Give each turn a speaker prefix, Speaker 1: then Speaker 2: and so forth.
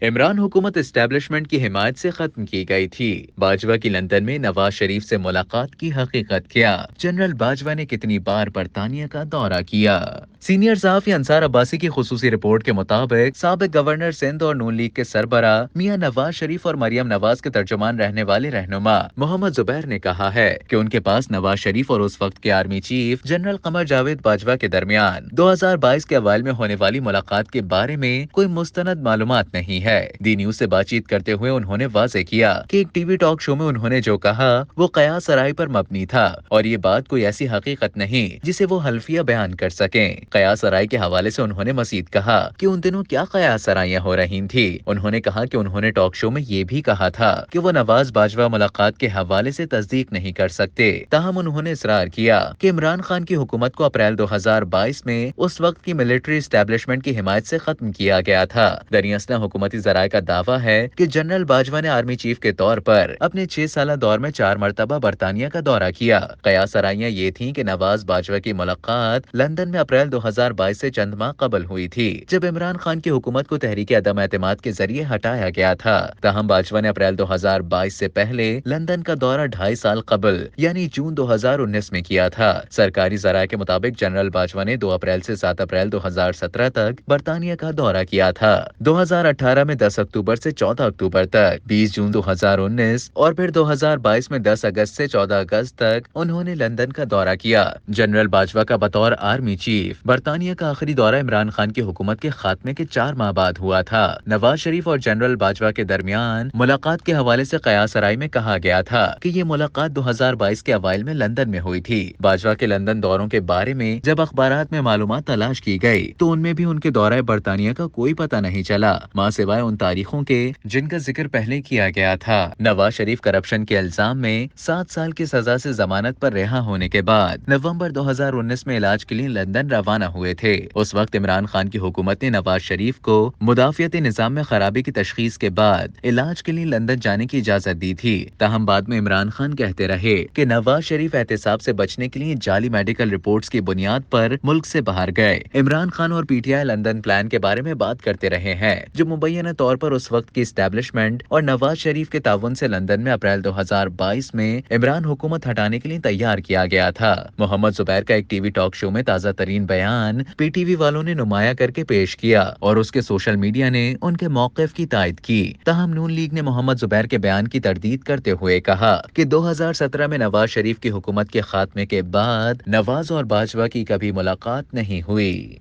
Speaker 1: इमरान हुकूमत एस्टेब्लिशमेंट की हिमायत से खत्म की गई थी। बाजवा की लंदन में नवाज शरीफ से मुलाकात की हकीकत क्या? जनरल बाजवा ने कितनी बार बरतानिया का दौरा किया? सीनियर सहाफी अंसार अब्बासी की खुसूसी रिपोर्ट के मुताबिक साबिक गवर्नर सिंध और नून लीग के सरबरा मियां नवाज शरीफ और मरियम नवाज के तर्जुमान रहने वाले रहनुमा मोहम्मद जुबैर ने कहा है कि उनके पास नवाज शरीफ और उस वक्त के army chief general Qamar Javed Bajwa के दरमियान 2022 के अवाइल में होने वाली मुलाकात के बारे में कोई मुस्तनद मालूमात नहीं है। दी न्यूज से बातचीत करते हुए उन्होंने वाजे किया कि एक टीवी टॉक शो में उन्होंने जो कहा वो कयास सराय पर मबनी था और ये बात कोई ऐसी हकीकत नहीं जिसे वो हल्फिया बयान कर सकें। कयास सराय के हवाले से उन्होंने मजीद कहा कि उन दिनों क्या कयास सराइयां हो रही थी। उन्होंने कहा कि उन्होंने टॉक शो में ये भी कहा था कि वो नवाज बाजवा मुलाकात के हवाले से तस्दीक नहीं कर सकते। ताहम उन्होंने इसरार किया कि इमरान खान की हुकूमत को अप्रैल 2022 में उस वक्त की मिलिट्री एस्टेब्लिशमेंट की हिमायत से खत्म किया गया था। दरियासना हुकूमती जराये का दावा है कि जनरल बाजवा ने आर्मी चीफ के तौर पर अपने 6 साल दौर में 4 मरतबा बरतानिया का दौरा किया। कयास सराइयां ये थीं कि नवाज बाजवा की मुलाकात लंदन में अप्रैल 2022 से चंद माह कबल हुई थी, जब इमरान खान की हुकूमत को तहरीक अदम एतमाद के जरिए हटाया गया था। ताहम बाजवा ने अप्रैल 2022 से पहले लंदन का दौरा 2.5 साल कबल यानी जून 2019 में किया था। सरकारी जराये के मुताबिक जनरल बाजवा ने 2 अप्रैल से 7 अप्रैल 2017 तक बरतानिया का दौरा किया था। 2018 में 10 अक्टूबर से 14 अक्टूबर तक, 20 जून 2019 और फिर 2022 में 10 अगस्त से 14 अगस्त तक उन्होंने लंदन का दौरा किया। जनरल बाजवा का बतौर आर्मी चीफ बरतानिया का आखिरी दौरा इमरान खान की हुकूमत के खात्मे के 4 माह बाद हुआ था। नवाज शरीफ और जनरल बाजवा के दरमियान मुलाकात के हवाले से कयास सराय में कहा गया था कि ये मुलाकात 2022 के अवाइल में लंदन में हुई थी। बाजवा के लंदन दौरों के बारे में जब अखबारात में मालूमात तलाश की गई तो उनमें भी उनके दौरा बरतानिया का कोई पता नहीं चला, मां सिवाय उन तारीखों के जिनका जिक्र पहले किया गया था। नवाज शरीफ करप्शन के इल्जाम में 7 साल की सजा से जमानत पर रिहा होने के बाद नवंबर 2019 में इलाज के लिए लंदन रवाना हुए थे। उस वक्त इमरान खान की हुकूमत ने नवाज शरीफ को मुदाफियती निजाम में खराबी की तशखीस के बाद इलाज के लिए लंदन जाने की इजाजत दी थी। ताहम बाद में इमरान खान कहते रहे कि नवाज शरीफ एहतसाब से बचने के लिए जाली मेडिकल रिपोर्ट्स की बुनियाद पर मुल्क से बाहर गए। इमरान खान और पीटीआई लंदन प्लान के बारे में बात करते रहे हैं, जो मुबैना तौर पर उस वक्त की एस्टेब्लिशमेंट और नवाज शरीफ के ताउन से लंदन में अप्रैल 2022 में इमरान हुकूमत हटाने के लिए तैयार किया गया था। मोहम्मद जुबैर का एक टीवी टॉक शो में ताजा तरीन बयान पीटीवी वालों ने नुमाया करके पेश किया और उसके सोशल मीडिया ने उनके मौक़िफ़ की तायद की। ताहम नून लीग ने मोहम्मद जुबैर के बयान की तरदीद करते हुए कहा कि 2017 में नवाज शरीफ की हुकूमत के खात्मे के बाद नवाज और बाजवा की कभी मुलाकात नहीं हुई।